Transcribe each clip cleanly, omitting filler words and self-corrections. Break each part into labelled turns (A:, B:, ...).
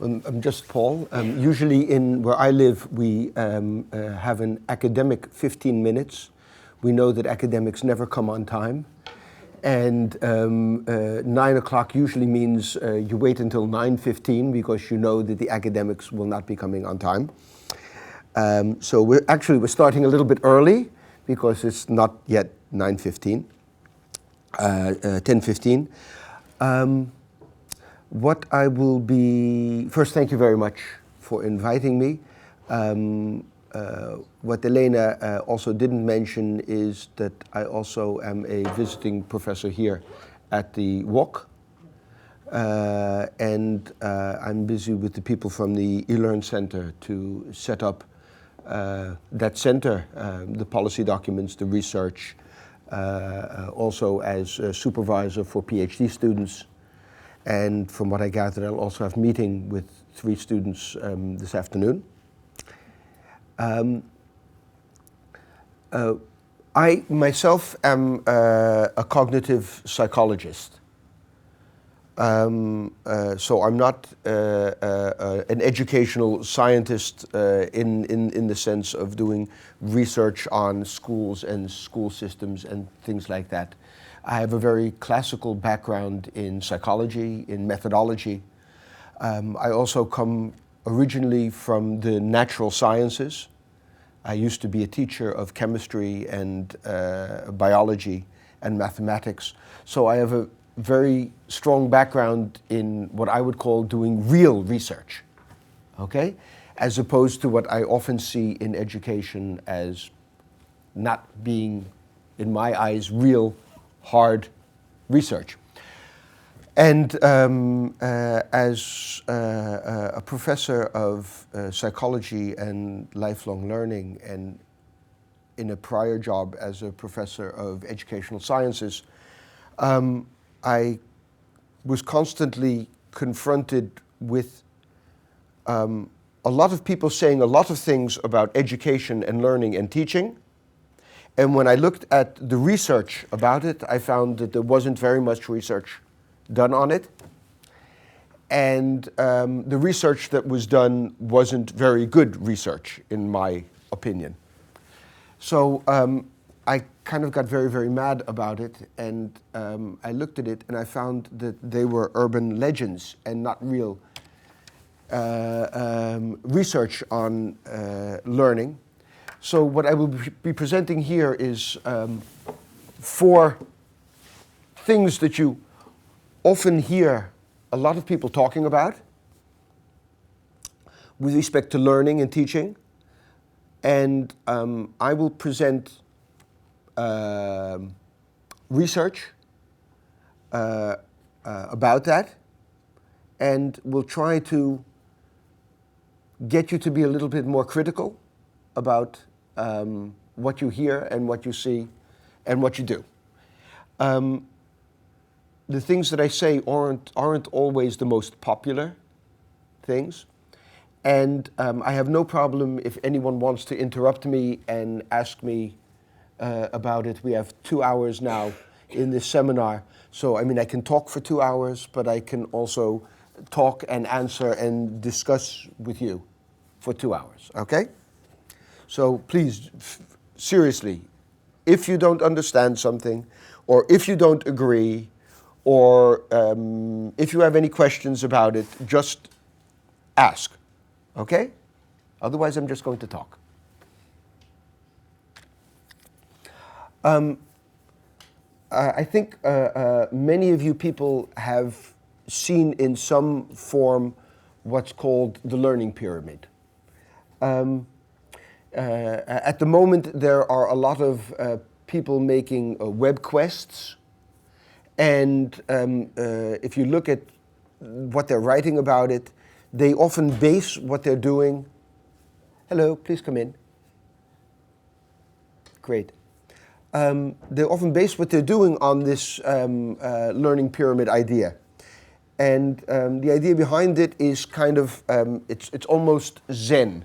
A: I'm just Paul. Usually where I live, we have an academic 15 minutes. We know that academics never come on time. And 9 o'clock usually means you wait until 9:15 because you know that the academics will not be coming on time. So we're starting a little bit early because it's not yet 9:15, 10:15. First, thank you very much for inviting me. What Elena also didn't mention is that I also am a visiting professor here at the WOC. And I'm busy with the people from the eLearn Center to set up that center, the policy documents, the research, also as a supervisor for PhD students. And from what I gathered, I'll also have a meeting with 3 students this afternoon. I myself am a cognitive psychologist. So I'm not an educational scientist in the sense of doing research on schools and school systems and things like that. I have a very classical background in psychology, in methodology. I also come originally from the natural sciences. I used to be a teacher of chemistry and biology and mathematics. So I have a very strong background in what I would call doing real research, okay? As opposed to what I often see in education as not being, in my eyes, real hard research. And as a professor of psychology and lifelong learning, and in a prior job as a professor of educational sciences, I was constantly confronted with a lot of people saying a lot of things about education and learning and teaching. And when I looked at the research about it, I found that there wasn't very much research done on it. And the research that was done wasn't very good research, in my opinion. So I kind of got very, very mad about it. And I looked at it and I found that they were urban legends and not real research on learning. So what I will be presenting here is 4 things that you often hear a lot of people talking about with respect to learning and teaching. And I will present research about that, and we'll try to get you to be a little bit more critical about what you hear and what you see and what you do. The things that I say aren't always the most popular things. And I have no problem if anyone wants to interrupt me and ask me about it. We have 2 hours now in this seminar. So, I mean, I can talk for 2 hours, but I can also talk and answer and discuss with you for 2 hours, okay? So please, seriously, if you don't understand something, or if you don't agree, or if you have any questions about it, just ask, okay? Otherwise, I'm just going to talk. I think many of you people have seen in some form what's called the learning pyramid. At the moment, there are a lot of people making web quests. And if you look at what they're writing about it, they often base what they're doing. Hello, please come in. Great. They often base what they're doing on this learning pyramid idea. And the idea behind it is kind of, it's almost Zen.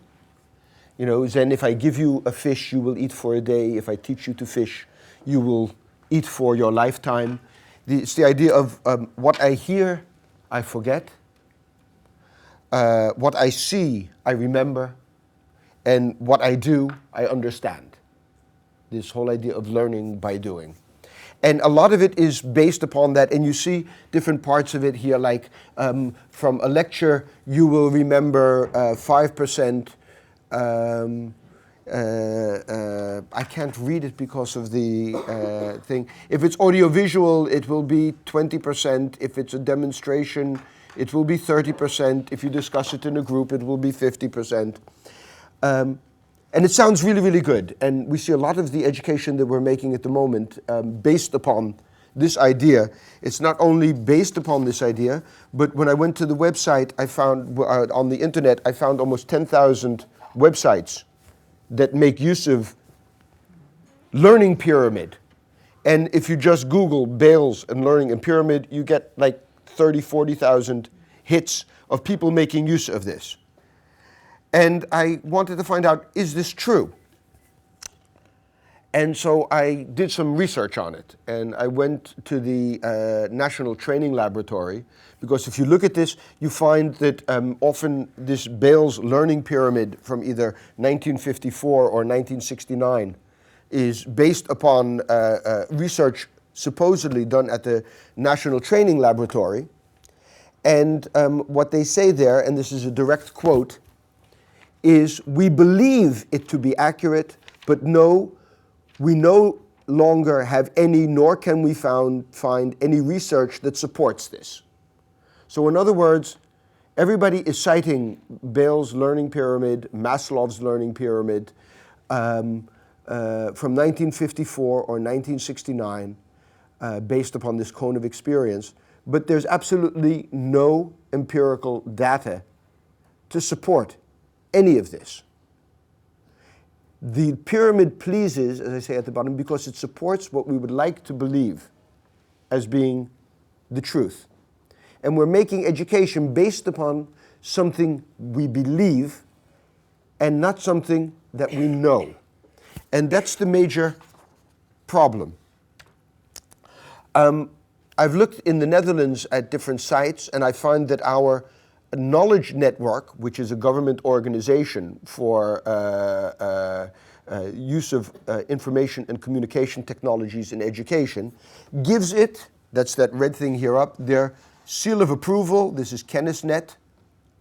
A: You know, Zen, if I give you a fish, you will eat for a day. If I teach you to fish, you will eat for your lifetime. It's the idea of what I hear, I forget. What I see, I remember, and what I do, I understand. This whole idea of learning by doing. And a lot of it is based upon that, and you see different parts of it here, like from a lecture, you will remember 5%. I can't read it because of the thing. If it's audiovisual, it will be 20%. If it's a demonstration, it will be 30%. If you discuss it in a group, it will be 50%. And it sounds really, really good. And we see a lot of the education that we're making at the moment based upon this idea. It's not only based upon this idea, but when I went to the website, I found, on the internet, I found almost 10,000 websites that make use of learning pyramid. And if you just Google Bales and learning and pyramid, you get like 30, 40,000 hits of people making use of this. And I wanted to find out, is this true? And so I did some research on it. And I went to the National Training Laboratory, because if you look at this, you find that often this Bales learning pyramid from either 1954 or 1969 is based upon research supposedly done at the National Training Laboratory. And what they say there, and this is a direct quote, is we believe it to be accurate, but no, we no longer have any, nor can we find any research that supports this. So in other words, everybody is citing Bales' learning pyramid, Maslow's learning pyramid from 1954 or 1969 based upon this cone of experience, but there's absolutely no empirical data to support any of this. The pyramid pleases, as I say at the bottom, because it supports what we would like to believe as being the truth. And we're making education based upon something we believe and not something that we know. And that's the major problem. I've looked in the Netherlands at different sites, and I find that our Knowledge Network, which is a government organization for use of information and communication technologies in education, gives it, that's that red thing here up, their seal of approval. This is Kennisnet,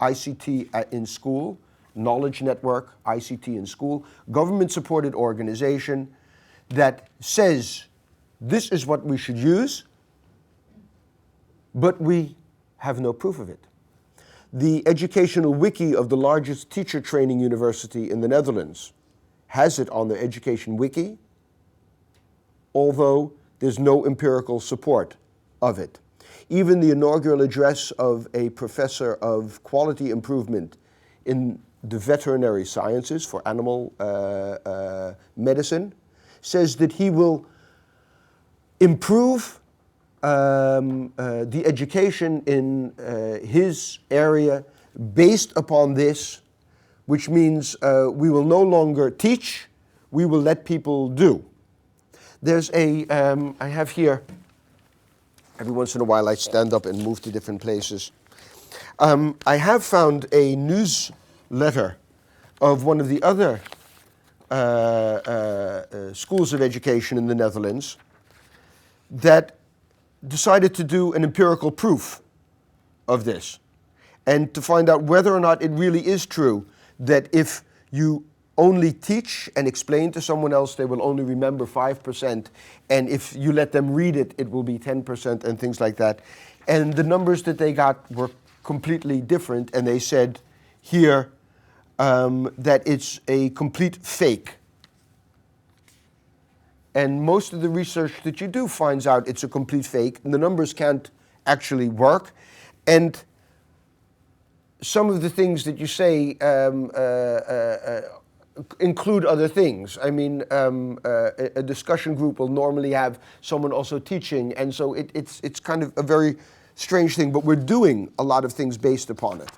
A: ICT in school, Knowledge Network, ICT in school, government-supported organization that says this is what we should use, but we have no proof of it. The educational wiki of the largest teacher training university in the Netherlands has it on their education wiki, although there's no empirical support of it. Even the inaugural address of a professor of quality improvement in the veterinary sciences for animal medicine says that he will improve the education in his area based upon this, which means we will no longer teach, we will let people do. There's a, I have here, every once in a while I stand up and move to different places. I have found a newsletter of one of the other schools of education in the Netherlands that decided to do an empirical proof of this and to find out whether or not it really is true that if you only teach and explain to someone else, they will only remember 5%, and if you let them read it, it will be 10% and things like that. And the numbers that they got were completely different, and they said here that it's a complete fake. And most of the research that you do finds out it's a complete fake, and the numbers can't actually work. And some of the things that you say include other things. I mean, a discussion group will normally have someone also teaching, and so it's kind of a very strange thing, but we're doing a lot of things based upon it.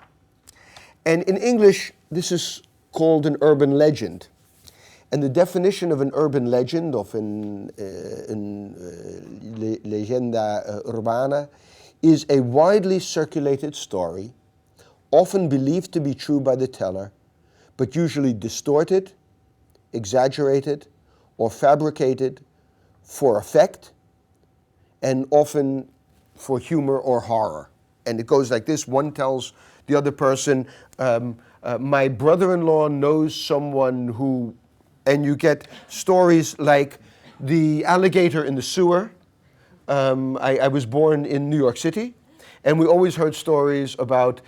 A: And in English, this is called an urban legend. And the definition of an urban legend, of een legenda urbana, is a widely circulated story, often believed to be true by the teller, but usually distorted, exaggerated, or fabricated for effect, and often for humor or horror. And it goes like this. One tells the other person, my brother-in-law knows someone who, and you get stories like the alligator in the sewer. I was born in New York City, and we always heard stories about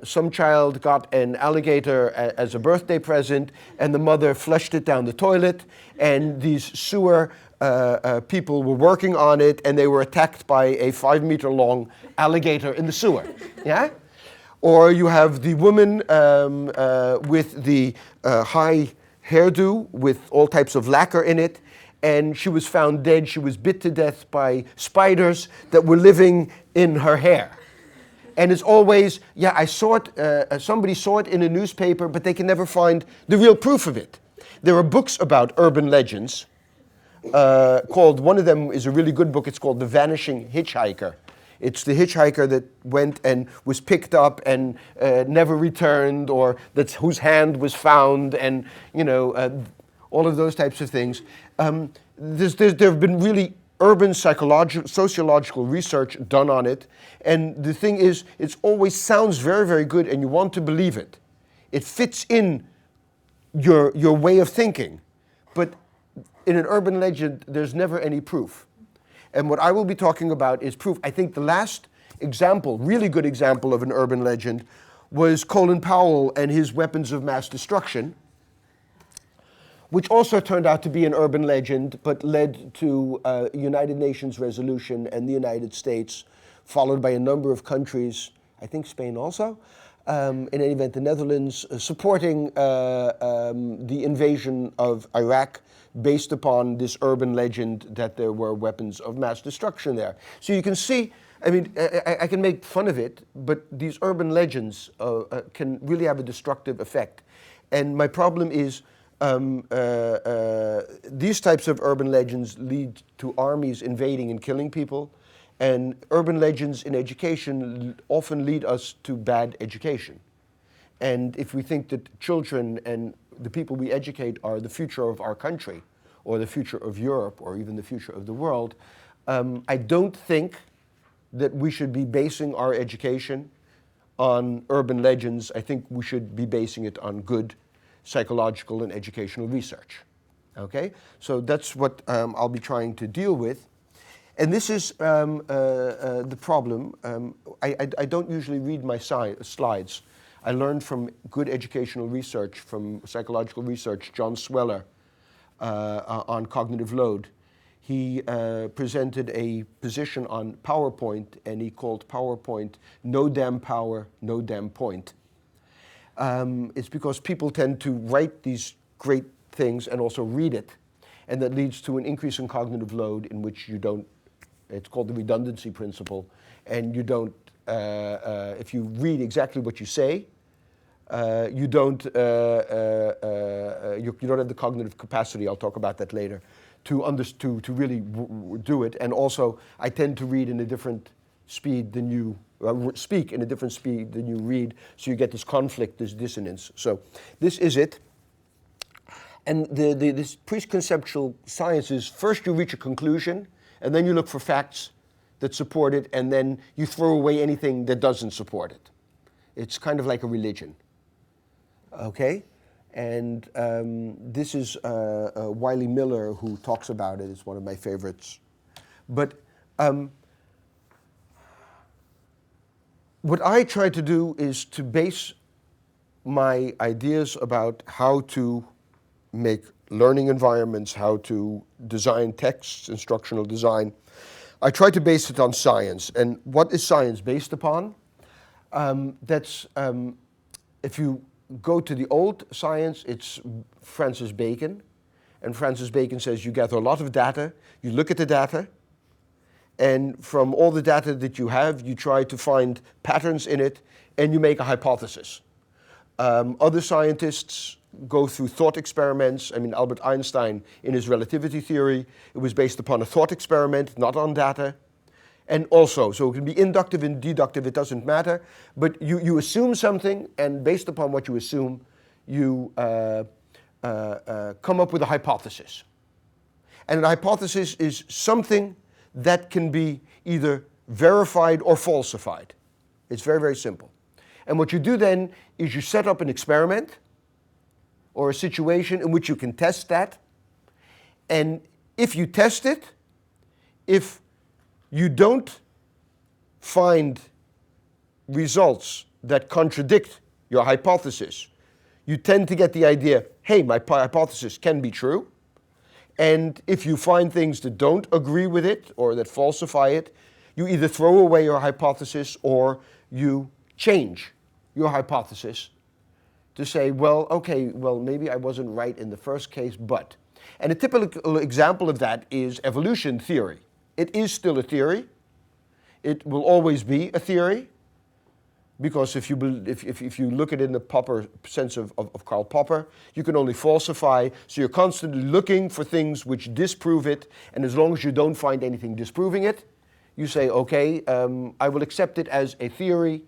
A: some child got an alligator as a birthday present, and the mother flushed it down the toilet, and these sewer people were working on it, and they were attacked by a 5-meter-long alligator in the sewer. Yeah? Or you have the woman with the high hairdo with all types of lacquer in it, and she was found dead. She was bit to death by spiders that were living in her hair. And it's always, yeah, I saw it, somebody saw it in a newspaper, but they can never find the real proof of it. There are books about urban legends called, one of them is a really good book, it's called The Vanishing Hitchhiker. It's the hitchhiker that went and was picked up and never returned, or whose hand was found, and all of those types of things. There have been really urban sociological research done on it, and the thing is, it always sounds very, very good, and you want to believe it. It fits in your way of thinking, but in an urban legend, there's never any proof. And what I will be talking about is proof. I think the last example, really good example of an urban legend, was Colin Powell and his weapons of mass destruction, which also turned out to be an urban legend, but led to a United Nations resolution and the United States, followed by a number of countries, I think Spain also, in any event the Netherlands, supporting the invasion of Iraq, based upon this urban legend that there were weapons of mass destruction there. So you can see, I mean, I can make fun of it, but these urban legends can really have a destructive effect. And my problem is these types of urban legends lead to armies invading and killing people, and urban legends in education often lead us to bad education. And if we think that children and the people we educate are the future of our country, or the future of Europe, or even the future of the world, I don't think that we should be basing our education on urban legends. I think we should be basing it on good psychological and educational research. Okay? So that's what I'll be trying to deal with. And this is the problem. I don't usually read my slides. I learned from good educational research, from psychological research, John Sweller, on cognitive load. He presented a position on PowerPoint, and he called PowerPoint no damn power, no damn point. It's because people tend to write these great things and also read it, and that leads to an increase in cognitive load in which you don't, it's called the redundancy principle, and you don't, if you read exactly what you say, you don't have the cognitive capacity, I'll talk about that later, to really do it. And also, I tend to read in a different speed than you, speak in a different speed than you read, so you get this conflict, this dissonance. So this is it. And this preconceptual science is, first you reach a conclusion, and then you look for facts that support it, and then you throw away anything that doesn't support it. It's kind of like a religion. Okay? And this is Wiley Miller who talks about it. It's one of my favorites. But what I try to do is to base my ideas about how to make learning environments, how to design texts, instructional design. I try to base it on science. And what is science based upon? If you go to the old science, it's Francis Bacon. And Francis Bacon says you gather a lot of data, you look at the data, and from all the data that you have, you try to find patterns in it, and you make a hypothesis. Other scientists go through thought experiments. I mean, Albert Einstein, in his relativity theory, it was based upon a thought experiment, not on data. And also, so it can be inductive and deductive, it doesn't matter. But you assume something, and based upon what you assume, you come up with a hypothesis. And a hypothesis is something that can be either verified or falsified. It's very, very simple. And what you do then is you set up an experiment or a situation in which you can test that. And if you test it, if you don't find results that contradict your hypothesis, you tend to get the idea, hey, my hypothesis can be true. And if you find things that don't agree with it or that falsify it, you either throw away your hypothesis or you change your hypothesis to say, well, okay, well, maybe I wasn't right in the first case, but. And a typical example of that is evolution theory. It is still a theory. It will always be a theory, because if you look at it in the Popper sense of Karl Popper, you can only falsify, so you're constantly looking for things which disprove it, and as long as you don't find anything disproving it, you say, okay, I will accept it as a theory,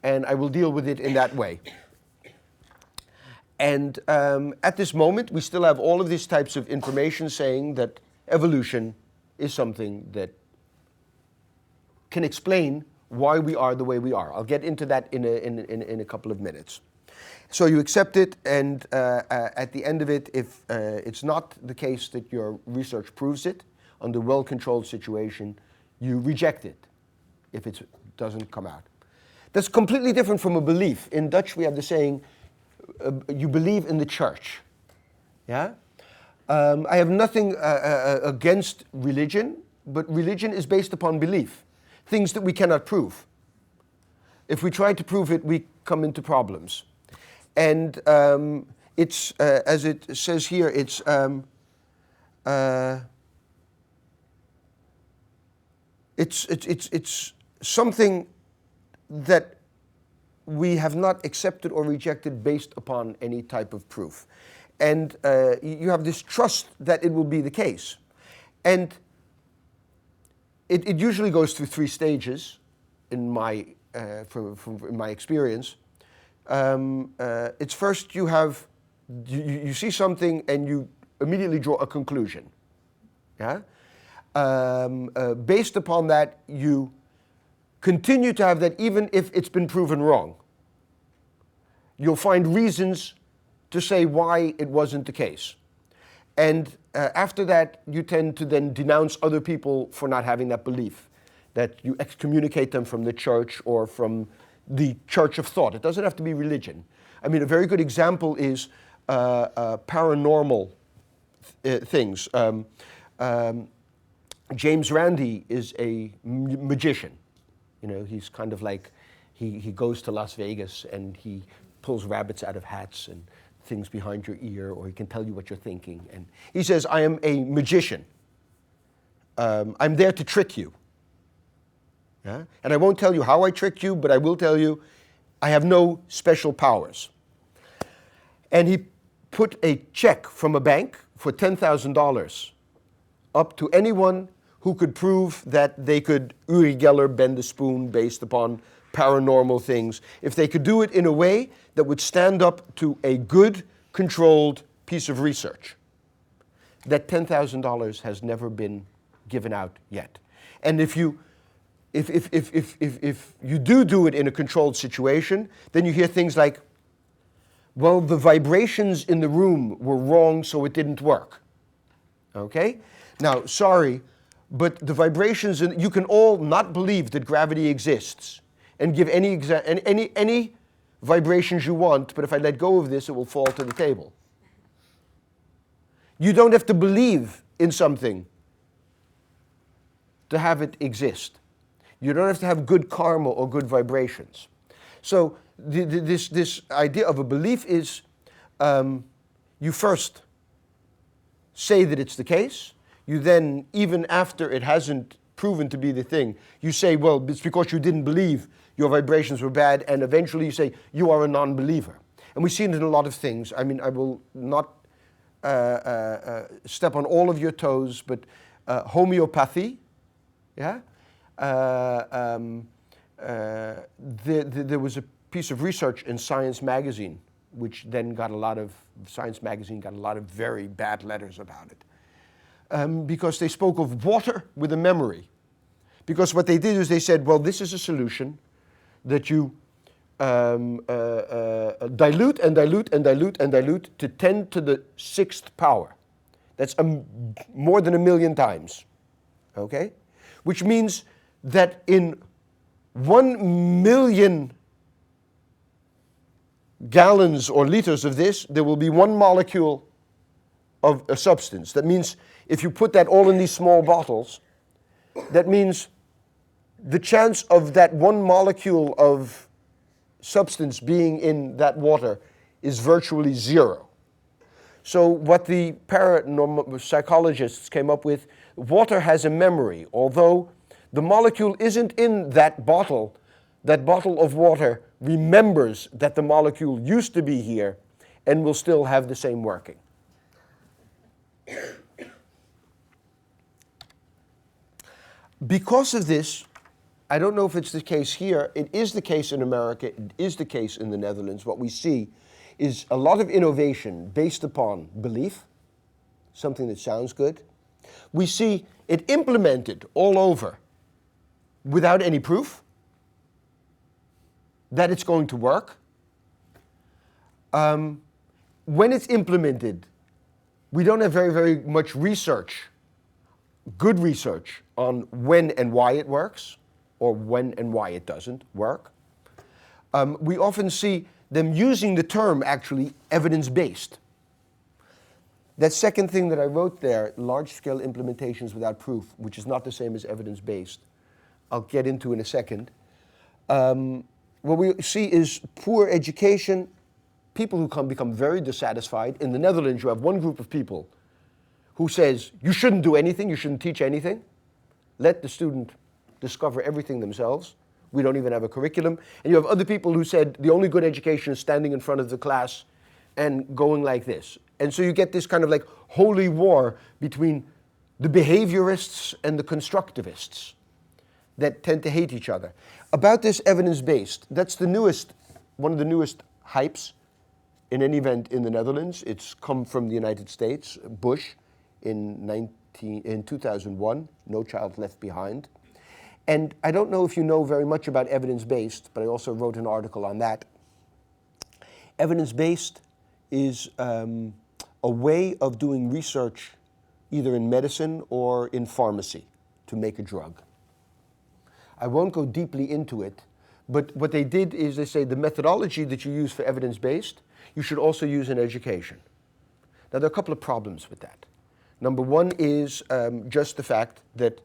A: and I will deal with it in that way. And at this moment, we still have all of these types of information saying that evolution is something that can explain why we are the way we are. I'll get into that in a couple of minutes. So you accept it, and at the end of it, if it's not the case that your research proves it, under well-controlled situation, you reject it if it doesn't come out. That's completely different from a belief. In Dutch, we have the saying, you believe in the church. Yeah? I have nothing against religion, but religion is based upon belief. Things that we cannot prove. If we try to prove it, we come into problems. And it's, as it says here, it's something that we have not accepted or rejected based upon any type of proof. And you have this trust that it will be the case. And it usually goes through 3 stages in my, from in my experience. It's first you see something and you immediately draw a conclusion. Yeah? Based upon that, you continue to have that even if it's been proven wrong. You'll find reasons to say why it wasn't the case. And after that, you tend to then denounce other people for not having that belief, that you excommunicate them from the church or from the church of thought. It doesn't have to be religion. I mean, a very good example is paranormal things. James Randi is a magician. You know, he's kind of like, he goes to Las Vegas and he pulls rabbits out of hats and things behind your ear, or he can tell you what you're thinking. And he says, I am a magician. I'm there to trick you. Yeah? And I won't tell you how I tricked you, but I will tell you I have no special powers. And he put a check from a bank for $10,000 up to anyone who could prove that they could Uri Geller bend a spoon based upon paranormal things, if they could do it in a way that would stand up to a good, controlled piece of research. That $10,000 has never been given out yet. And if you do it in a controlled situation, then you hear things like, well, the vibrations in the room were wrong, so it didn't work. Okay? Now, sorry, but the vibrations, you can all not believe that gravity exists and give any vibrations you want, but if I let go of this, it will fall to the table. You don't have to believe in something to have it exist. You don't have to have good karma or good vibrations. So this idea of a belief is you first say that it's the case. You then, even after it hasn't proven to be the thing, you say, well, it's because you didn't believe your vibrations were bad, and eventually you say, you are a non-believer. And we see it in a lot of things. I mean, I will not step on all of your toes, but homeopathy, yeah? there was a piece of research in Science magazine, which then got a lot of, Science magazine got a lot of very bad letters about it. Because they spoke of water with a memory. Because what they did is they said, well, this is a solution that you dilute and dilute and dilute and dilute to 10 to the 6th power. That's more than 1 million times, okay? Which means that in 1 million gallons or liters of this, there will be 1 molecule of a substance. That means if you put that all in these small bottles, that means the chance of that 1 molecule of substance being in that water is virtually 0. So what the parapsychologists came up with, water has a memory. Although the molecule isn't in that bottle of water remembers that the molecule used to be here and will still have the same working. Because of this, I don't know if it's the case here, it is the case in America, it is the case in the Netherlands. What we see is a lot of innovation based upon belief, something that sounds good. We see it implemented all over without any proof that it's going to work. When it's implemented, we don't have very, very much research, good research on when and why it works, or when and why it doesn't work. We often see them using the term, actually, evidence-based. That second thing that I wrote there, large-scale implementations without proof, which is not the same as evidence-based, I'll get into in a second. What we see is poor education, people who become very dissatisfied. In the Netherlands, you have one group of people who says, you shouldn't do anything, you shouldn't teach anything. Let the student discover everything themselves. We don't even have a curriculum. And you have other people who said the only good education is standing in front of the class and going like this. And so you get this kind of like holy war between the behaviorists and the constructivists that tend to hate each other. About this evidence-based, that's the newest, one of the newest hypes in any event in the Netherlands. It's come from the United States, Bush in 2001, No Child Left Behind. And I don't know if you know very much about evidence-based, but I also wrote an article on that. Evidence-based is a way of doing research either in medicine or in pharmacy to make a drug. I won't go deeply into it, but what they did is they say the methodology that you use for evidence-based, you should also use in education. Now, there are a couple of problems with that. Number one is just the fact that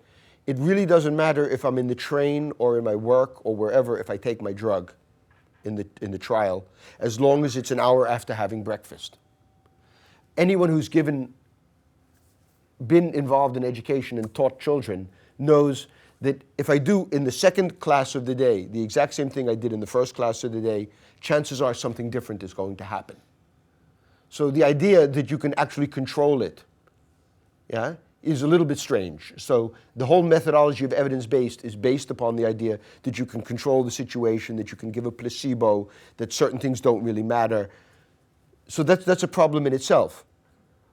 A: it really doesn't matter if I'm in the train or in my work or wherever if I take my drug in the trial, as long as it's an hour after having breakfast. Anyone who's been involved in education and taught children knows that if I do in the second class of the day the exact same thing I did in the first class of the day, chances are something different is going to happen. So the idea that you can actually control it, yeah, is a little bit strange. So the whole methodology of evidence-based is based upon the idea that you can control the situation, that you can give a placebo, that certain things don't really matter. So that's a problem in itself.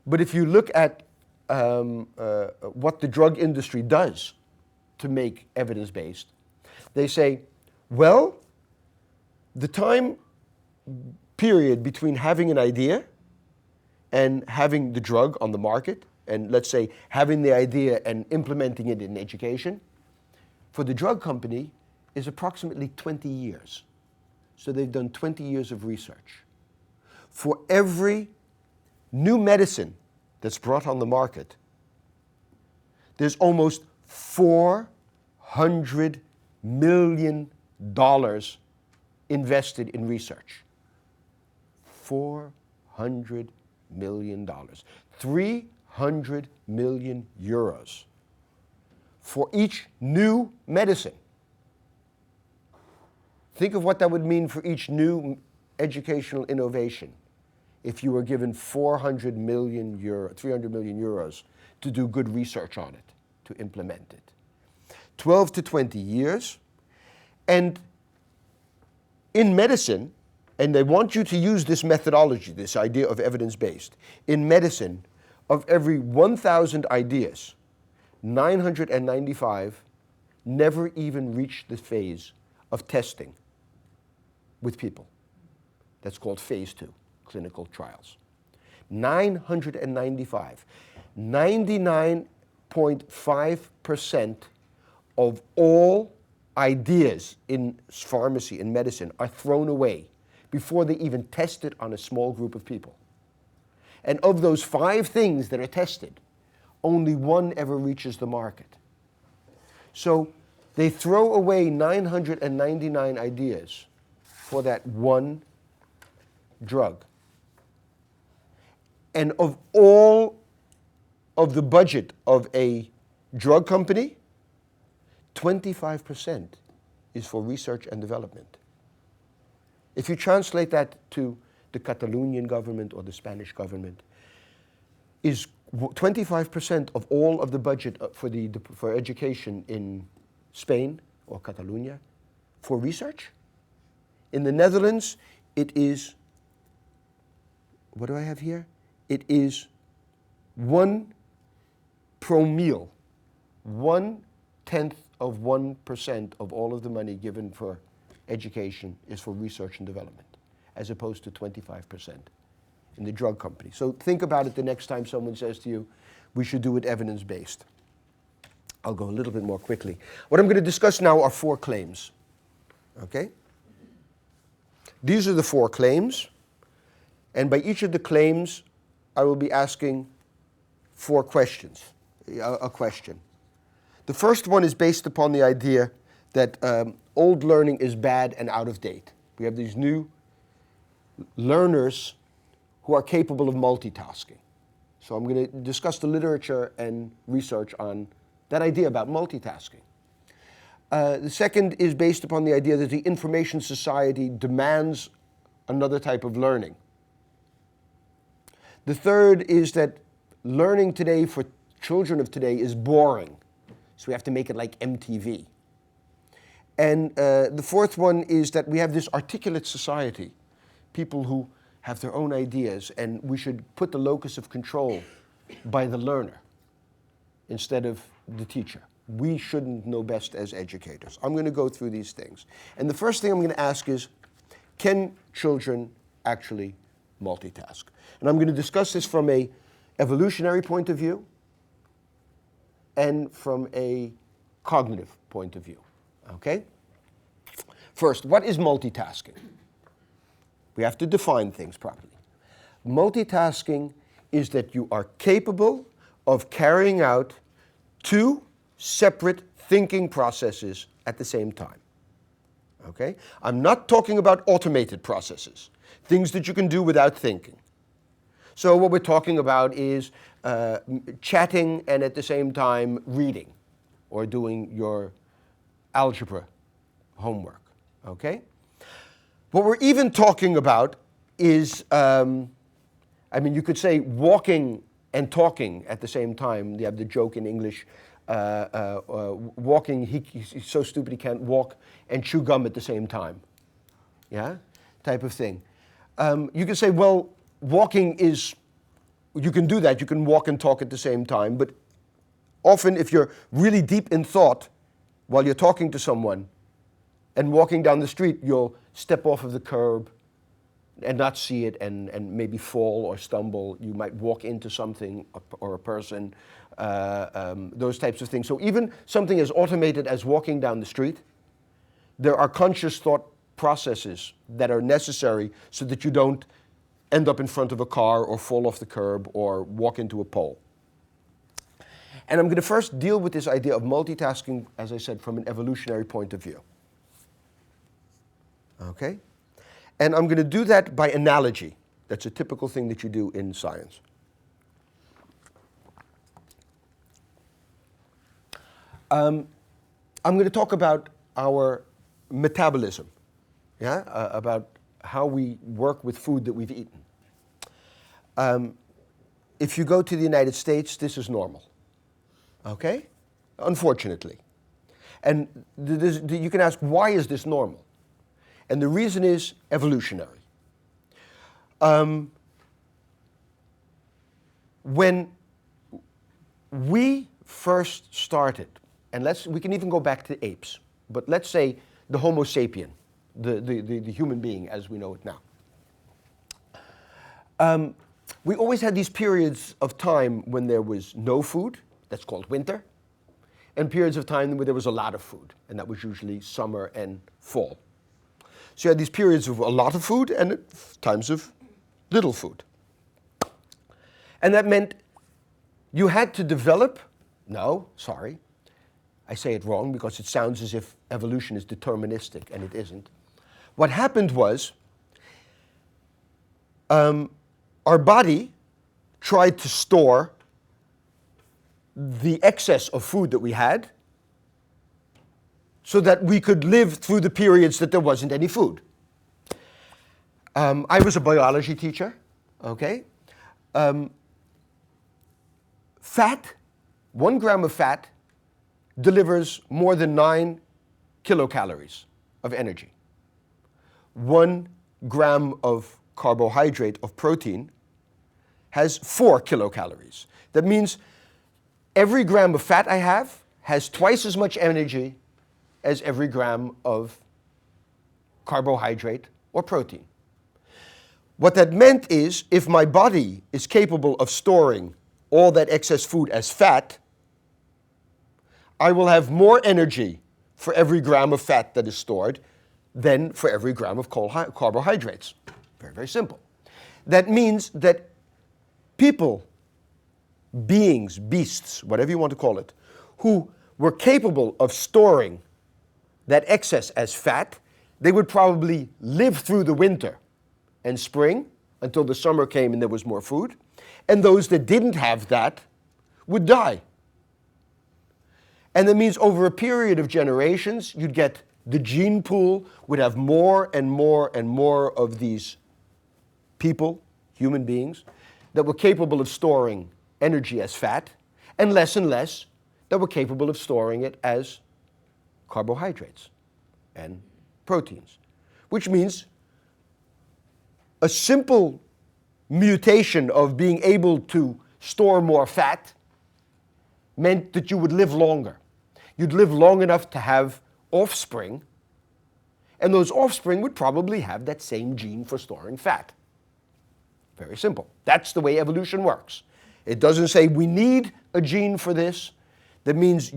A: But if you look at what the drug industry does to make evidence-based, they say, well, the time period between having an idea and having the drug on the market, and let's say having the idea and implementing it in education, for the drug company is approximately 20 years. So they've done 20 years of research. For every new medicine that's brought on the market, there's almost $400 million invested in research. $400 million. 300 million euros for each new medicine. Think of what that would mean for each new educational innovation if you were given 300 million euros to do good research on it, to implement it. 12 to 20 years. And in medicine, and they want you to use this methodology, this idea of evidence-based. In medicine, of every 1,000 ideas, 995 never even reach the phase of testing with people. That's called phase 2, clinical trials. 995. 99.5% of all ideas in pharmacy, in medicine, are thrown away before they even test it on a small group of people. And of those 5 things that are tested, only 1 ever reaches the market. So they throw away 999 ideas for that 1 drug. And of all of the budget of a drug company, 25% is for research and development. If you translate that to the Catalonian government or the Spanish government, is 25% of all of the budget for education in Spain or Catalonia for research? In the Netherlands, it is, what do I have here? It is 1 promille, 0.1% of all of the money given for education is for research and development, as opposed to 25% in the drug company. So think about it the next time someone says to you, we should do it evidence-based. I'll go a little bit more quickly. What I'm going to discuss now are 4 claims. Okay? These are the 4 claims, and by each of the claims, I will be asking 4 questions, a question. The first one is based upon the idea that old learning is bad and out of date. We have these new learners who are capable of multitasking. So I'm going to discuss the literature and research on that idea about multitasking. The second is based upon the idea that the information society demands another type of learning. The third is that learning today for children of today is boring. So we have to make it like MTV. And the fourth one is that we have this articulate society, people who have their own ideas, and we should put the locus of control by the learner instead of the teacher. We shouldn't know best as educators. I'm going to go through these things. And the first thing I'm going to ask is, can children actually multitask? And I'm going to discuss this from an evolutionary point of view and from a cognitive point of view. Okay? First, what is multitasking? We have to define things properly. Multitasking is that you are capable of carrying out 2 separate thinking processes at the same time. Okay? I'm not talking about automated processes, things that you can do without thinking. So what we're talking about is chatting and at the same time reading or doing your algebra homework. Okay? What we're even talking about is, you could say walking and talking at the same time. You have the joke in English, walking, he's so stupid he can't walk and chew gum at the same time. Yeah? Type of thing. You can say, well, walking is, you can do that. You can walk and talk at the same time. But often if you're really deep in thought while you're talking to someone and walking down the street, you'll step off of the curb and not see it and maybe fall or stumble. You might walk into something or a person, those types of things. So even something as automated as walking down the street, there are conscious thought processes that are necessary so that you don't end up in front of a car or fall off the curb or walk into a pole. And I'm going to first deal with this idea of multitasking, as I said, from an evolutionary point of view. Okay? And I'm going to do that by analogy. That's a typical thing that you do in science. I'm going to talk about our metabolism, yeah? About how we work with food that we've eaten. If you go to the United States, this is normal. Okay? Unfortunately. And you can ask, why is this normal? And the reason is evolutionary. When we first started, and we can even go back to apes, but let's say the Homo sapien, the human being as we know it now. We always had these periods of time when there was no food, that's called winter, and periods of time where there was a lot of food, and that was usually summer and fall. So you had these periods of a lot of food and times of little food. And that meant you had to develop, no, sorry, I say it wrong because it sounds as if evolution is deterministic, and it isn't. What happened was our body tried to store the excess of food that we had so that we could live through the periods that there wasn't any food. I was a biology teacher, okay? Fat, 1 gram of fat delivers more than 9 kilocalories of energy. 1 gram of carbohydrate, of protein, has 4 kilocalories. That means every gram of fat I have has twice as much energy as every gram of carbohydrate or protein. What that meant is, if my body is capable of storing all that excess food as fat, I will have more energy for every gram of fat that is stored than for every gram of carbohydrates. Very, very simple. That means that people, beings, beasts, whatever you want to call it, who were capable of storing that excess as fat, they would probably live through the winter and spring until the summer came and there was more food. And those that didn't have that would die. And that means over a period of generations, you'd get the gene pool would have more and more and more of these people, human beings, that were capable of storing energy as fat, and less that were capable of storing it as carbohydrates and proteins. Which means a simple mutation of being able to store more fat meant that you would live longer. You'd live long enough to have offspring, and those offspring would probably have that same gene for storing fat. Very simple. That's the way evolution works. It doesn't say we need a gene for this. That means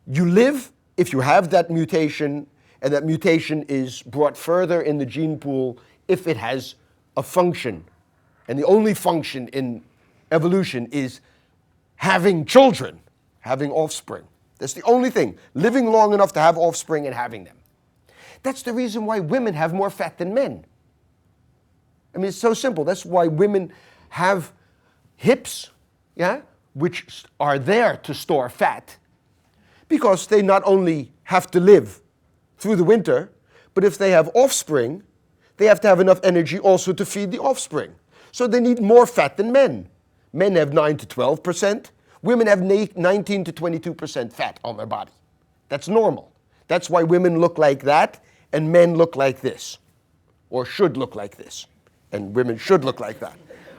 A: you live if you have that mutation, and that mutation is brought further in the gene pool if it has a function. And the only function in evolution is having children, having offspring. That's the only thing, living long enough to have offspring and having them. That's the reason why women have more fat than men. I mean, it's so simple. That's why women have hips, yeah, which are there to store fat, because they not only have to live through the winter, but if they have offspring, they have to have enough energy also to feed the offspring. So they need more fat than men. Men have 9 to 12%. Women have 19 to 22% fat on their body. That's normal. That's why women look like that and men look like this, or should look like this, and women should look like that.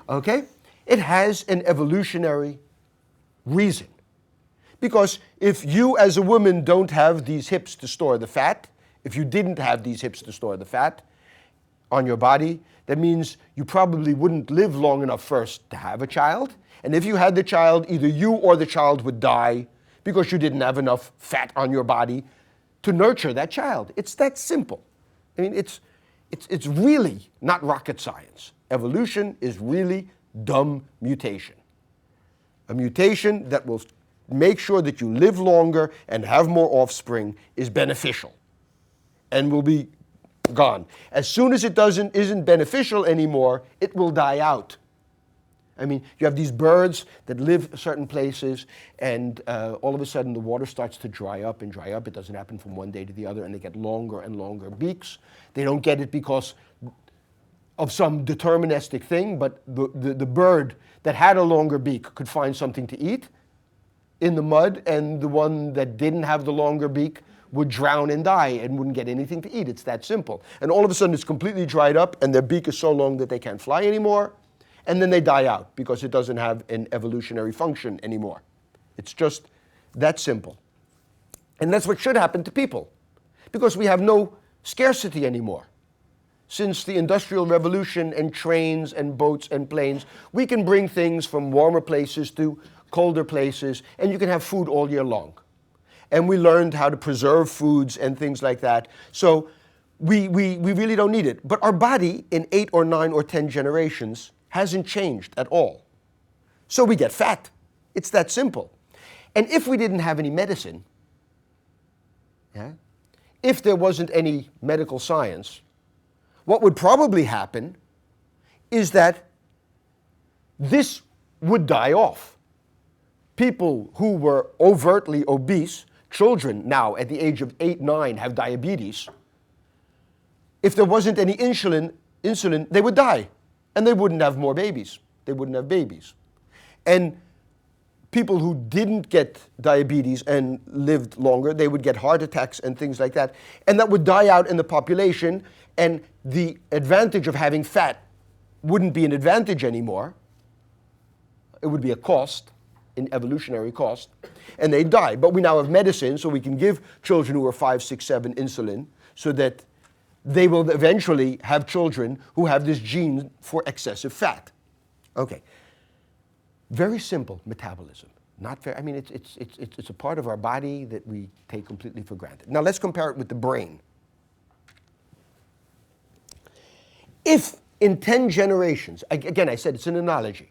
A: Okay? It has an evolutionary reason. Because if you as a woman don't have these hips to store the fat, if you didn't have these hips to store the fat on your body, that means you probably wouldn't live long enough first to have a child. And if you had the child, either you or the child would die because you didn't have enough fat on your body to nurture that child. It's that simple. I mean, it's really not rocket science. Evolution is really dumb mutation. A mutation that will make sure that you live longer and have more offspring is beneficial and will be gone. As soon as it isn't beneficial anymore, it will die out. I mean, you have these birds that live certain places, and all of a sudden the water starts to dry up and dry up. It doesn't happen from one day to the other, and they get longer and longer beaks. They don't get it because of some deterministic thing, but the bird that had a longer beak could find something to eat. in the mud, and the one that didn't have the longer beak would drown and die and wouldn't get anything to eat. It's that simple. And all of a sudden it's completely dried up and their beak is so long that they can't fly anymore, and then they die out because it doesn't have an evolutionary function anymore. It's just that simple. And that's what should happen to people, because we have no scarcity anymore. Since the Industrial Revolution and trains and boats and planes, we can bring things from warmer places to colder places, and you can have food all year long. And we learned how to preserve foods and things like that. So we really don't need it. But our body in 8 or 9 or 10 generations hasn't changed at all. So we get fat. It's that simple. And if we didn't have any medicine, if there wasn't any medical science, what would probably happen is that this would die off. People who were overtly obese, children now at the age of 8, 9 have diabetes. If there wasn't any insulin, they would die. And they wouldn't have more babies. They wouldn't have babies. And people who didn't get diabetes and lived longer, they would get heart attacks and things like that. And that would die out in the population, and the advantage of having fat wouldn't be an advantage anymore. It would be a cost, an evolutionary cost, and they'd die. But we now have medicine, so we can give children who are 5, 6, 7 insulin, so that they will eventually have children who have this gene for excessive fat. Okay. Very simple metabolism. Not very, I mean, it's a part of our body that we take completely for granted. Now let's compare it with the brain. If in 10 generations, again I said it's an analogy,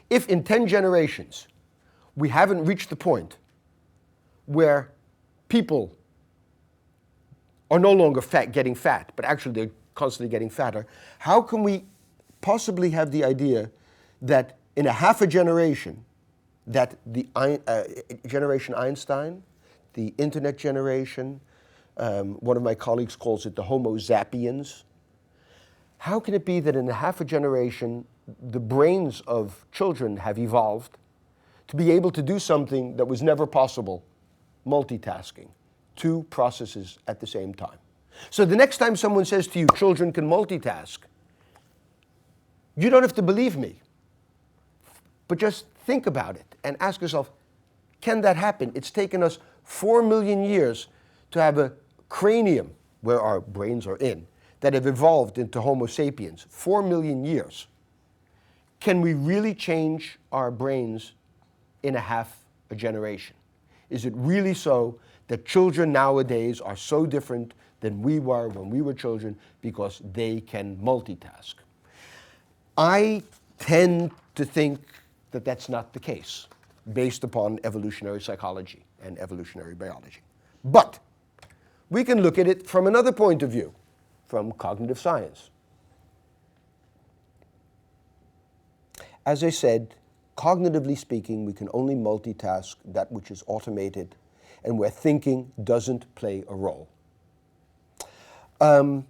A: if in 10 generations we haven't reached the point where people are no longer getting fat, but actually they're constantly getting fatter, how can we possibly have the idea that in a half a generation, that the generation Einstein, the internet generation, one of my colleagues calls it the Homo sapiens, how can it be that in a half a generation, the brains of children have evolved to be able to do something that was never possible, multitasking, 2 processes at the same time? So the next time someone says to you, children can multitask, you don't have to believe me, but just think about it and ask yourself, can that happen? It's taken us 4 million years to have a cranium, where our brains are in, that have evolved into Homo sapiens. 4 million years. Can we really change our brains in a half a generation? Is it really so that children nowadays are so different than we were when we were children because they can multitask? I tend to think that that's not the case, based upon evolutionary psychology and evolutionary biology. But we can look at it from another point of view, from cognitive science. As I said, cognitively speaking, we can only multitask that which is automated and where thinking doesn't play a role. I'll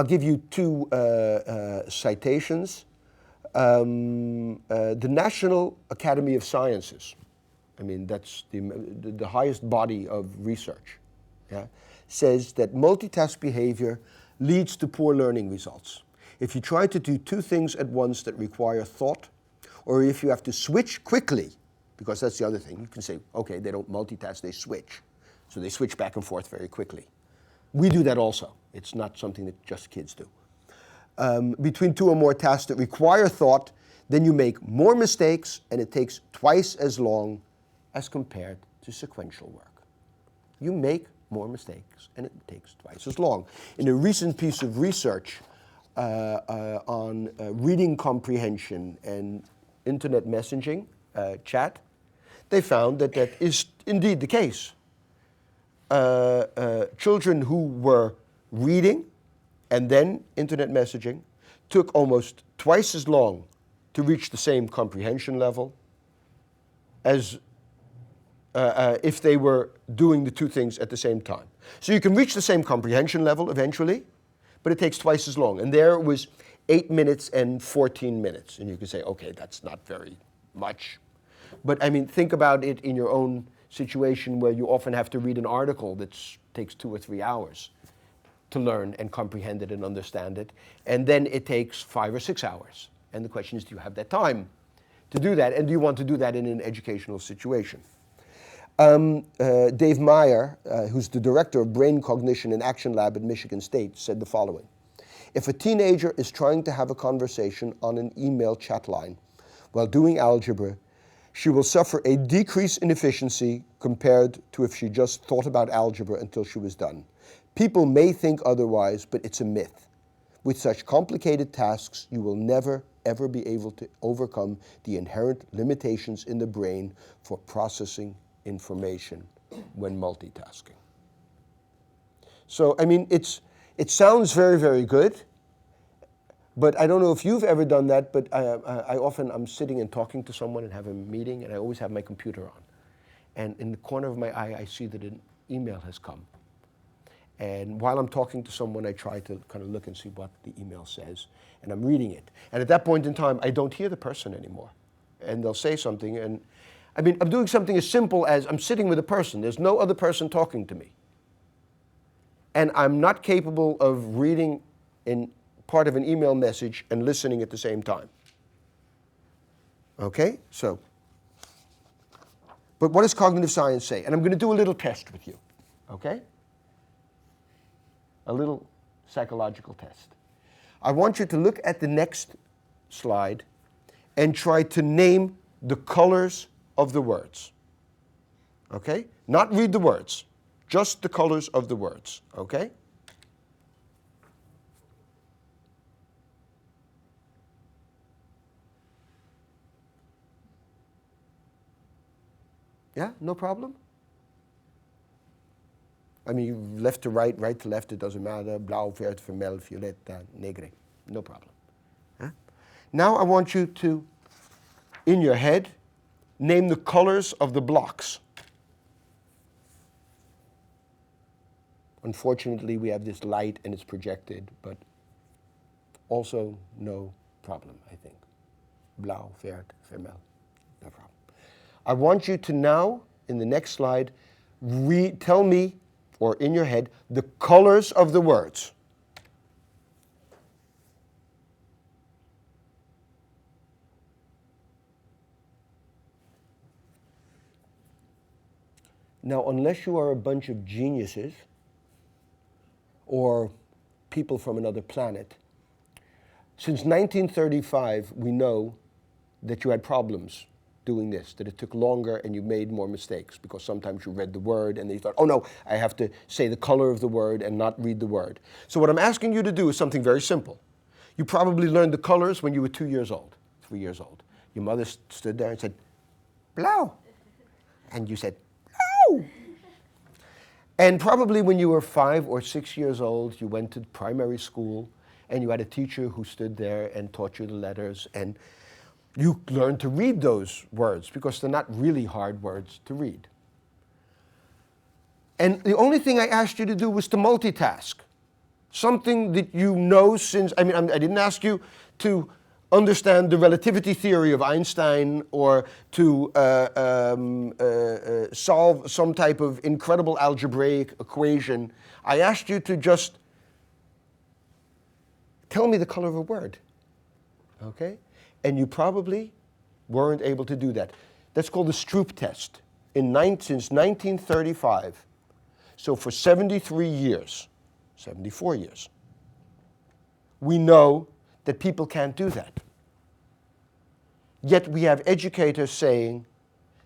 A: give you 2 citations. The National Academy of Sciences, I mean, that's the highest body of research, says that multitask behavior leads to poor learning results. If you try to do 2 things at once that require thought, or if you have to switch quickly, because that's the other thing, you can say, okay, they don't multitask, they switch. So they switch back and forth very quickly. We do that also. It's not something that just kids do. Between 2 or more tasks that require thought, then you make more mistakes and it takes twice as long as compared to sequential work. You make more mistakes and it takes twice as long. In a recent piece of research on reading comprehension and internet messaging, chat, they found that that is indeed the case. Children who were reading and then internet messaging took almost twice as long to reach the same comprehension level as if they were doing the 2 things at the same time. So you can reach the same comprehension level eventually, but it takes twice as long. And there it was 8 minutes and 14 minutes. And you can say, okay, that's not very much. But I mean, think about it in your own situation where you often have to read an article that takes 2 or 3 hours to learn and comprehend it and understand it. And then it takes 5 or 6 hours. And the question is, do you have that time to do that? And do you want to do that in an educational situation? Dave Meyer, who's the director of Brain Cognition and Action Lab at Michigan State, said the following. If a teenager is trying to have a conversation on an email chat line while doing algebra, she will suffer a decrease in efficiency compared to if she just thought about algebra until she was done. People may think otherwise, but it's a myth. With such complicated tasks, you will never, ever be able to overcome the inherent limitations in the brain for processing information when multitasking. So, I mean, it sounds very, very good, but I don't know if you've ever done that, but I'm sitting and talking to someone and have a meeting, and I always have my computer on. And in the corner of my eye, I see that an email has come. And while I'm talking to someone, I try to kind of look and see what the email says, and I'm reading it. And at that point in time, I don't hear the person anymore. And they'll say something, and I mean, I'm doing something as simple as I'm sitting with a person. There's no other person talking to me. And I'm not capable of reading in part of an email message and listening at the same time. Okay? So, but what does cognitive science say? And I'm going to do a little test with you. Okay? A little psychological test. I want you to look at the next slide and try to name the colors of the words. Okay? Not read the words. Just the colors of the words, okay? Yeah, no problem? I mean, left to right, right to left, it doesn't matter. Blauw, vert, vermel, violeta, negre. No problem. Huh? Now I want you to, in your head, name the colors of the blocks. Unfortunately, we have this light and it's projected, but also no problem, I think. Blauw, vert, vermel, no problem. I want you to now, in the next slide, tell me, or in your head, the colors of the words. Now, unless you are a bunch of geniuses, or people from another planet. Since 1935, we know that you had problems doing this, that it took longer and you made more mistakes because sometimes you read the word and then you thought, oh no, I have to say the color of the word and not read the word. So what I'm asking you to do is something very simple. You probably learned the colors when you were 2 years old, 3 years old. Your mother stood there and said, blauw. And you said, blauw. And probably when you were 5 or 6 years old, you went to primary school and you had a teacher who stood there and taught you the letters, and you learned to read those words because they're not really hard words to read. And the only thing I asked you to do was to multitask. Something that you know since, I didn't ask you to understand the relativity theory of Einstein or to solve some type of incredible algebraic equation. I asked you to just tell me the color of a word, okay? And you probably weren't able to do that. That's called the Stroop Test. Since 1935, so for 73 years, 74 years, we know that people can't do that. Yet we have educators saying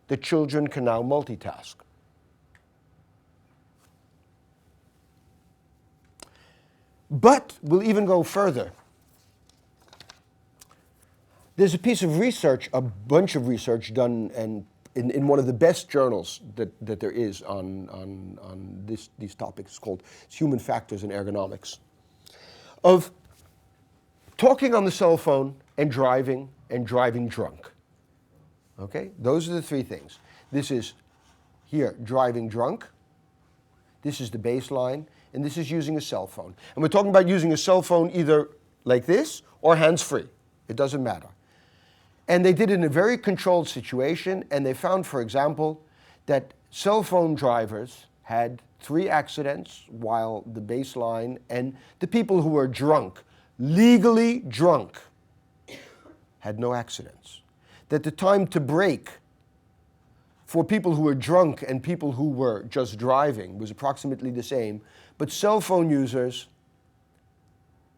A: that children can now multitask. But we'll even go further. There's a piece of research, a bunch of research done and in one of the best journals that there is on these topics. It's called Human Factors in Ergonomics. Of talking on the cell phone and driving drunk. Okay? Those are the three things. This is here, driving drunk. This is the baseline. And this is using a cell phone. And we're talking about using a cell phone either like this or hands-free. It doesn't matter. And they did it in a very controlled situation, and they found, for example, that cell phone drivers had 3 accidents, while the baseline and the people who were drunk, legally drunk, had no accidents. That the time to brake for people who were drunk and people who were just driving was approximately the same, but cell phone users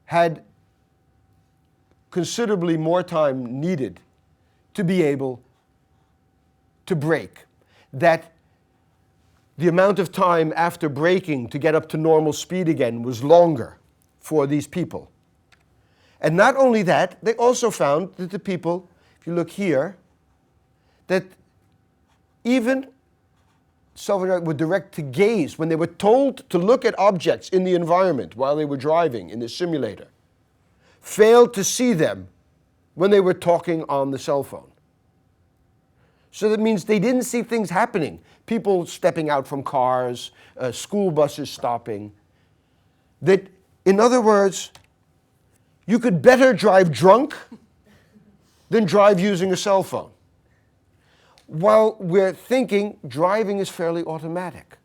A: had considerably more time needed to be able to brake. That the amount of time after braking to get up to normal speed again was longer for these people. And not only that, they also found that the people, if you look here, that even self-driving were direct to gaze when they were told to look at objects in the environment while they were driving in the simulator, failed to see them when they were talking on the cell phone. So that means they didn't see things happening. People stepping out from cars, school buses stopping. That, in other words, you could better drive drunk than drive using a cell phone. While we're thinking driving is fairly automatic.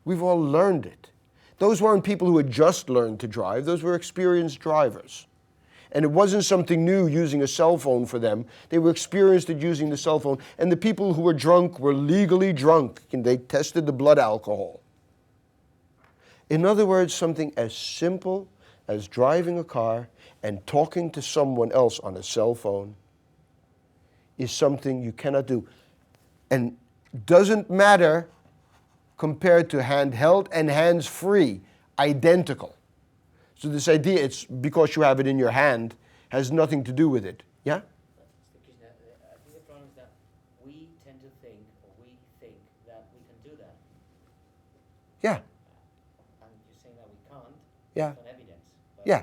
A: We've all learned it. Those weren't people who had just learned to drive, those were experienced drivers. And it wasn't something new using a cell phone for them. They were experienced at using the cell phone. And the people who were drunk were legally drunk, and they tested the blood alcohol. In other words, something as simple as driving a car and talking to someone else on a cell phone is something you cannot do. And doesn't matter compared to handheld and hands-free, identical. So this idea, it's because you have it in your hand, has nothing to do with it. Yeah?
B: I think the problem is that we tend to think, or we think that we can do that.
A: Yeah.
B: And you're saying that we can't,
A: Yeah.
B: based on evidence. But
A: Yeah.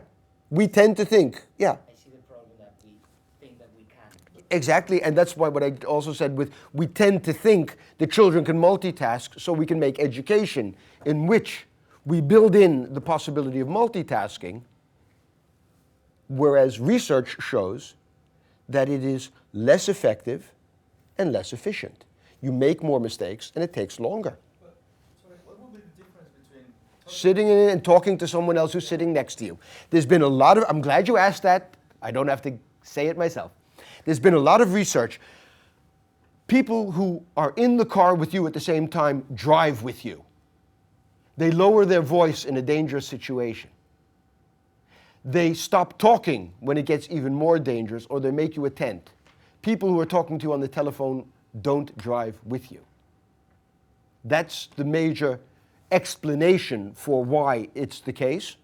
A: We tend to think, yeah.
B: I see the problem that we think that we can.
A: Exactly, and that's why what I also said with, we tend to think that children can multitask so we can make education in which we build in the possibility of multitasking, whereas research shows that it is less effective and less efficient. You make more mistakes and it takes longer.
C: But, sorry, what will be the difference between
A: Sitting in it and talking to someone else who's sitting next to you. There's been a lot of, I'm glad you asked that, I don't have to say it myself. There's been a lot of research. People who are in the car with you at the same time drive with you. They lower their voice in a dangerous situation. They stop talking when it gets even more dangerous, or they make you a tent. People who are talking to you on the telephone don't drive with you. That's the major explanation for why it's the case.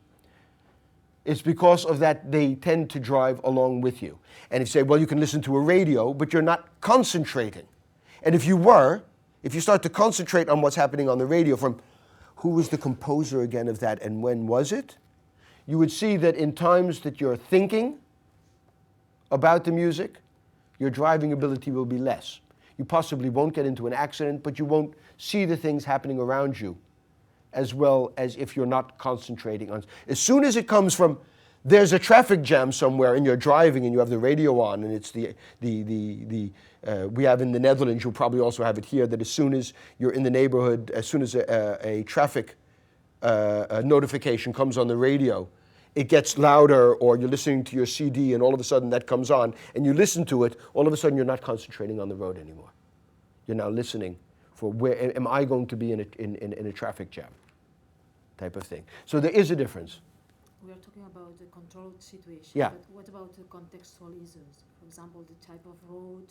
A: It's because of that they tend to drive along with you. And if you say, well, you can listen to a radio, but you're not concentrating. And if you start to concentrate on what's happening on the radio, from who was the composer again of that and when was it, you would see that in times that you're thinking about the music, your driving ability will be less. You possibly won't get into an accident, but you won't see the things happening around you as well as if you're not concentrating on. As soon as it comes from, there's a traffic jam somewhere and you're driving and you have the radio on, and it's we have in the Netherlands, you'll probably also have it here, that as soon as you're in the neighborhood, as soon as a traffic notification comes on the radio, it gets louder, or you're listening to your CD and all of a sudden that comes on and you listen to it, all of a sudden you're not concentrating on the road anymore. You're now listening for where am I going to be in a traffic jam type of thing. So there is a difference.
D: We are talking about the controlled situation,
A: Yeah.
D: but what about the contextual issues? For example, the type of road,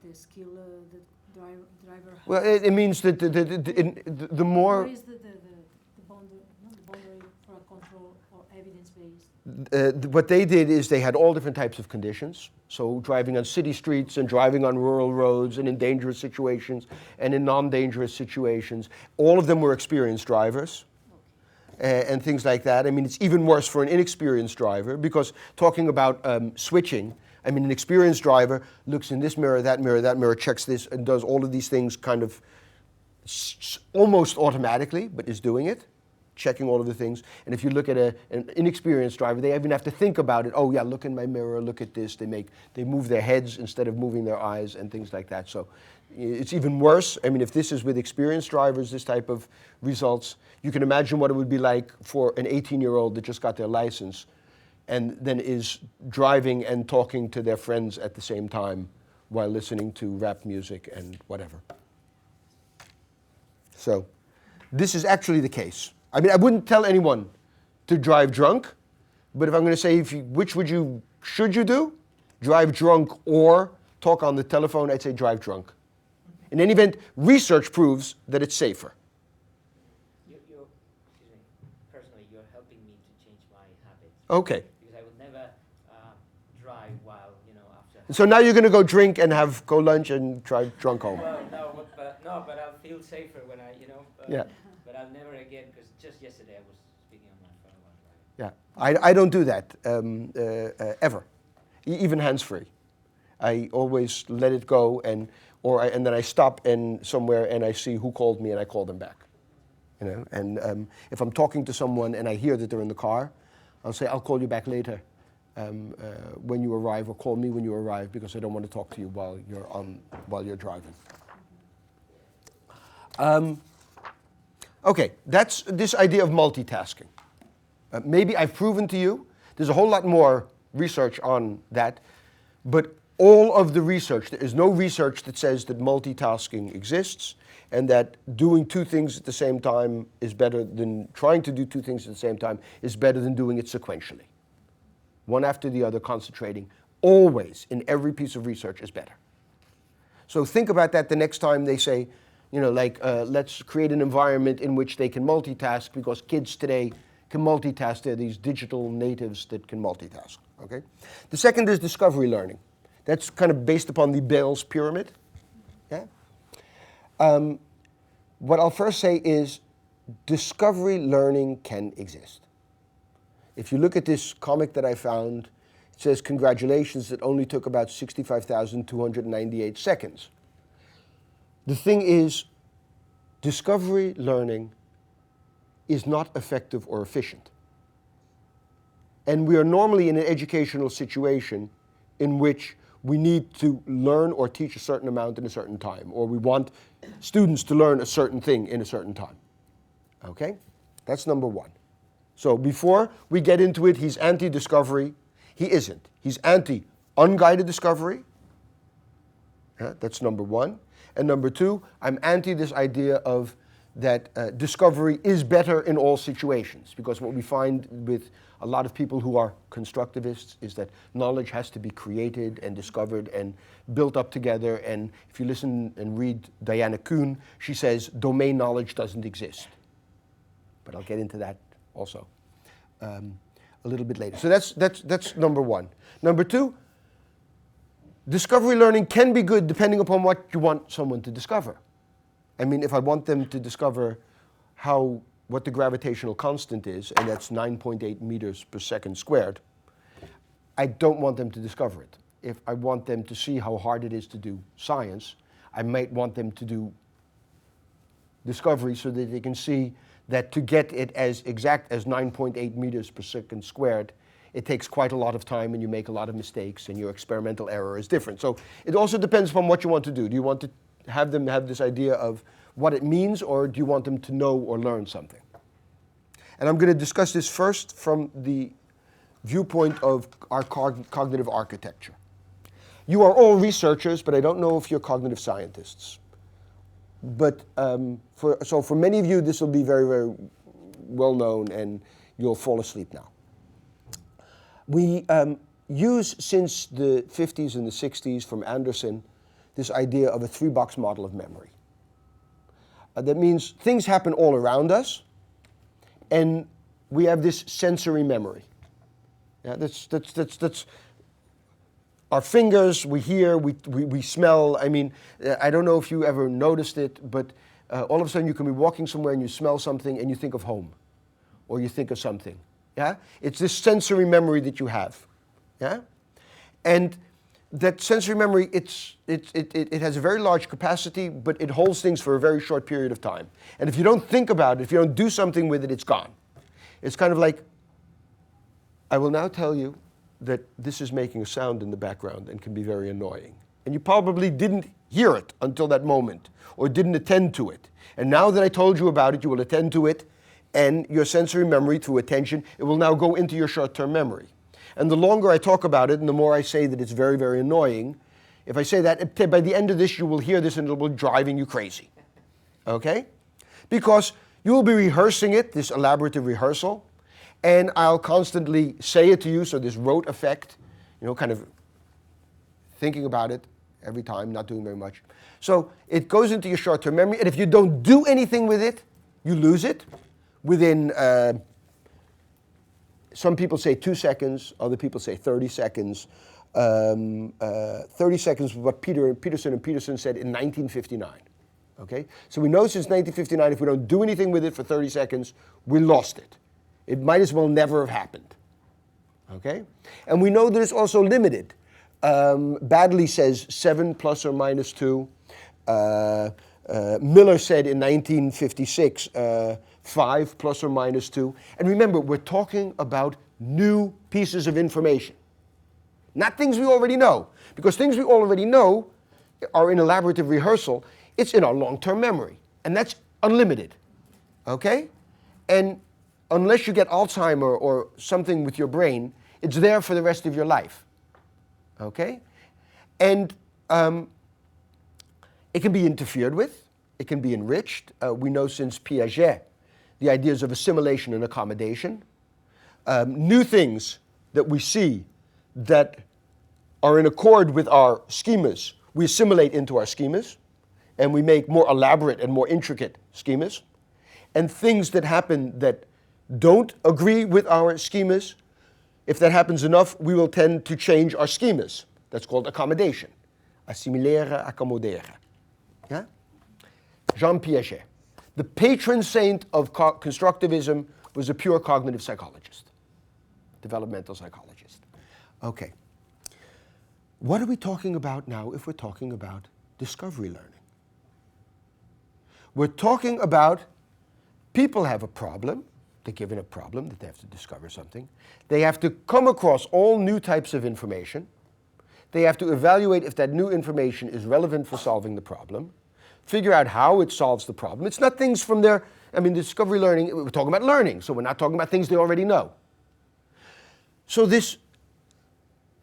D: the skill the driver has.
A: Well, it means that the more...
D: Where is the boundary, not the boundary for a control or evidence-based?
A: What they did is they had all different types of conditions. So driving on city streets and driving on rural roads and in dangerous situations and in non-dangerous situations. All of them were experienced drivers. And things like that. I mean, it's even worse for an inexperienced driver, because talking about switching, I mean, an experienced driver looks in this mirror, that mirror, checks this, and does all of these things kind of almost automatically, but is doing it. checking all of the things. And if you look at an inexperienced driver, they even have to think about it. Oh yeah, look in my mirror, look at this. They move their heads instead of moving their eyes and things like that. So it's even worse. I mean, if this is with experienced drivers, this type of results, you can imagine what it would be like for an 18-year-old that just got their license and then is driving and talking to their friends at the same time while listening to rap music and whatever. So this is actually the case. I mean, I wouldn't tell anyone to drive drunk, but if I'm going to say which should you do? Drive drunk or talk on the telephone, I'd say drive drunk. In any event, research proves that it's safer.
B: Excuse me, personally, you're helping me to change my habits.
A: Okay.
B: Because I would never drive while, after.
A: So now you're going to go drink and go lunch and drive drunk home.
B: Well, but I'll feel safer when
A: Yeah.
B: But I'll never again, because just yesterday I was speaking on my phone while driving.
A: Yeah, I don't do that ever, even hands-free. I always let it go, and then I stop somewhere and I see who called me and I call them back. And if I'm talking to someone and I hear that they're in the car, I'll say, I'll call you back later when you arrive, or call me when you arrive, because I don't want to talk to you while you're driving. Okay, that's this idea of multitasking. Maybe I've proven to you, there's a whole lot more research on that, but all of the research, there is no research that says that multitasking exists and that doing two things at the same time is better than trying to do two things at the same time is better than doing it sequentially. One after the other, concentrating, always in every piece of research is better. So think about that the next time they say, let's create an environment in which they can multitask, because kids today can multitask. They're these digital natives that can multitask. Okay? The second is discovery learning. That's kind of based upon the Bell's pyramid. Yeah? What I'll first say is discovery learning can exist. If you look at this comic that I found, it says, congratulations, it only took about 65,298 seconds. The thing is, discovery learning is not effective or efficient. And we are normally in an educational situation in which we need to learn or teach a certain amount in a certain time, or we want students to learn a certain thing in a certain time. Okay? That's number one. So before we get into it, he's anti-discovery. He isn't. He's anti-unguided discovery. That's number one. And number two, I'm anti this idea of that discovery is better in all situations, because what we find with a lot of people who are constructivists is that knowledge has to be created and discovered and built up together. And if you listen and read Diana Kuhn, she says domain knowledge doesn't exist. But I'll get into that also a little bit later. So that's number one. Number two, discovery learning can be good depending upon what you want someone to discover. I mean, if I want them to discover what the gravitational constant is, and that's 9.8 meters per second squared, I don't want them to discover it. If I want them to see how hard it is to do science, I might want them to do discovery so that they can see that to get it as exact as 9.8 meters per second squared, it takes quite a lot of time and you make a lot of mistakes and your experimental error is different. So it also depends upon what you want to do. Do you want to have them have this idea of what it means, or do you want them to know or learn something? And I'm going to discuss this first from the viewpoint of our cognitive architecture. You are all researchers, but I don't know if you're cognitive scientists. But for many of you, this will be very, very well known, and you'll fall asleep now. We use, since the 50s and the 60s from Anderson, this idea of a three-box model of memory. That means things happen all around us, and we have this sensory memory. Yeah, that's our fingers, we hear, we smell. I mean, I don't know if you ever noticed it, but all of a sudden you can be walking somewhere and you smell something and you think of home, or you think of something. Yeah? It's this sensory memory that you have. Yeah? And that sensory memory, it has a very large capacity, but it holds things for a very short period of time. And if you don't think about it, if you don't do something with it, it's gone. It's kind of like, I will now tell you that this is making a sound in the background and can be very annoying. And you probably didn't hear it until that moment, or didn't attend to it. And now that I told you about it, you will attend to it, and your sensory memory, through attention, it will now go into your short-term memory. And the longer I talk about it, and the more I say that it's very, very annoying, if I say that, by the end of this, you will hear this and it will be driving you crazy. Okay? Because you will be rehearsing it, this elaborative rehearsal, and I'll constantly say it to you, so this rote effect, kind of thinking about it every time, not doing very much. So it goes into your short-term memory, and if you don't do anything with it, you lose it within, some people say 2 seconds, other people say 30 seconds. 30 seconds was what Peterson and Peterson said in 1959. Okay? So we know since 1959, if we don't do anything with it for 30 seconds, we lost it. It might as well never have happened. Okay? And we know that it's also limited. Baddeley says 7 plus or minus 2. Miller said in 1956, 5 plus or minus 2. And remember, we're talking about new pieces of information. Not things we already know. Because things we already know are in elaborative rehearsal. It's in our long-term memory. And that's unlimited. Okay? And unless you get Alzheimer or something with your brain, it's there for the rest of your life. Okay? And it can be interfered with. It can be enriched. We know since Piaget the ideas of assimilation and accommodation. New things that we see that are in accord with our schemas, we assimilate into our schemas, and we make more elaborate and more intricate schemas. And things that happen that don't agree with our schemas, if that happens enough, we will tend to change our schemas. That's called accommodation. Assimileren, accommoderen. Yeah? Jean Piaget. The patron saint of constructivism was a pure cognitive psychologist, developmental psychologist. Okay. What are we talking about now if we're talking about discovery learning? We're talking about people have a problem. They're given a problem that they have to discover something. They have to come across all new types of information. They have to evaluate if that new information is relevant for solving the problem, figure out how it solves the problem. It's not things from their, discovery learning, we're talking about learning, so we're not talking about things they already know. So this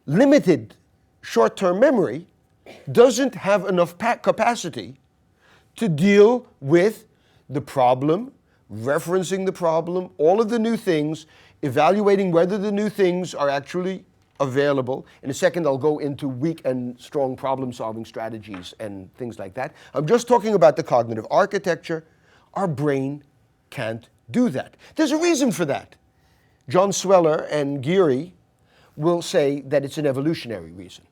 A: limited short-term memory doesn't have enough capacity to deal with the problem, referencing the problem, all of the new things, evaluating whether the new things are actually available. In a second, I'll go into weak and strong problem-solving strategies and things like that. I'm just talking about the cognitive architecture. Our brain can't do that. There's a reason for that. John Sweller and Geary will say that it's an evolutionary reason.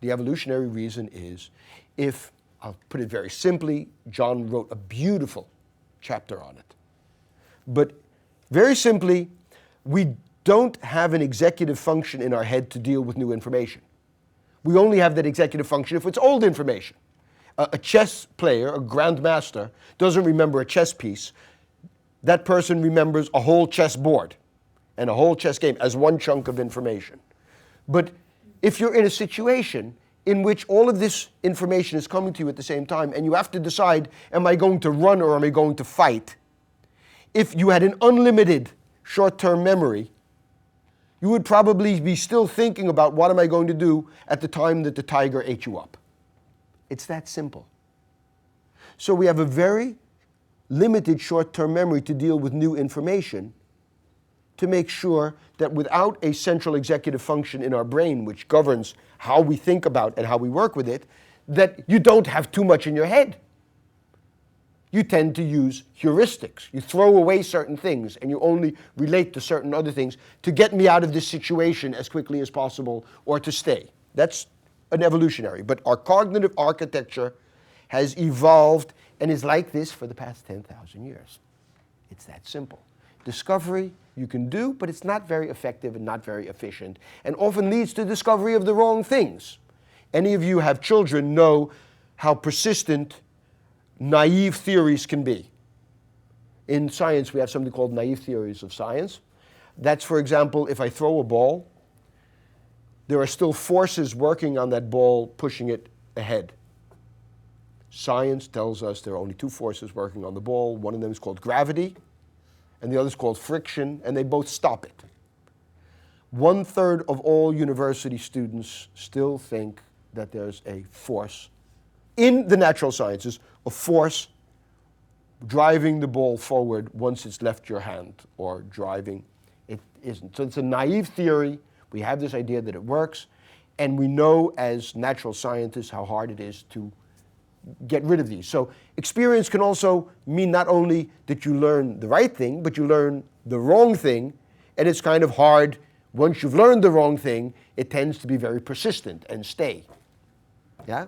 A: The evolutionary reason is, if, I'll put it very simply, John wrote a beautiful chapter on it. But very simply, we don't have an executive function in our head to deal with new information. We only have that executive function if it's old information. A chess player, a grandmaster, doesn't remember a chess piece. That person remembers a whole chess board and a whole chess game as one chunk of information. But if you're in a situation in which all of this information is coming to you at the same time and you have to decide, am I going to run or am I going to fight? If you had an unlimited short-term memory, you would probably be still thinking about what am I going to do at the time that the tiger ate you up. It's that simple. So we have a very limited short-term memory to deal with new information, to make sure that without a central executive function in our brain which governs how we think about and how we work with it, that you don't have too much in your head. You tend to use heuristics. You throw away certain things and you only relate to certain other things to get me out of this situation as quickly as possible or to stay. That's an evolutionary. But our cognitive architecture has evolved and is like this for the past 10,000 years. It's that simple. Discovery you can do, but it's not very effective and not very efficient, and often leads to discovery of the wrong things. Any of you have children know how persistent naive theories can be. In science, we have something called naive theories of science. That's, for example, if I throw a ball, there are still forces working on that ball pushing it ahead. Science tells us there are only two forces working on the ball. One of them is called gravity, and the other is called friction, and they both stop it. 1/3 of all university students still think that there's a force in the natural sciences, a force driving the ball forward once it's left your hand, or driving. It isn't. So it's a naive theory. We have this idea that it works, and we know as natural scientists how hard it is to get rid of these. So experience can also mean not only that you learn the right thing, but you learn the wrong thing, and it's kind of hard. Once you've learned the wrong thing, it tends to be very persistent and stay. Yeah?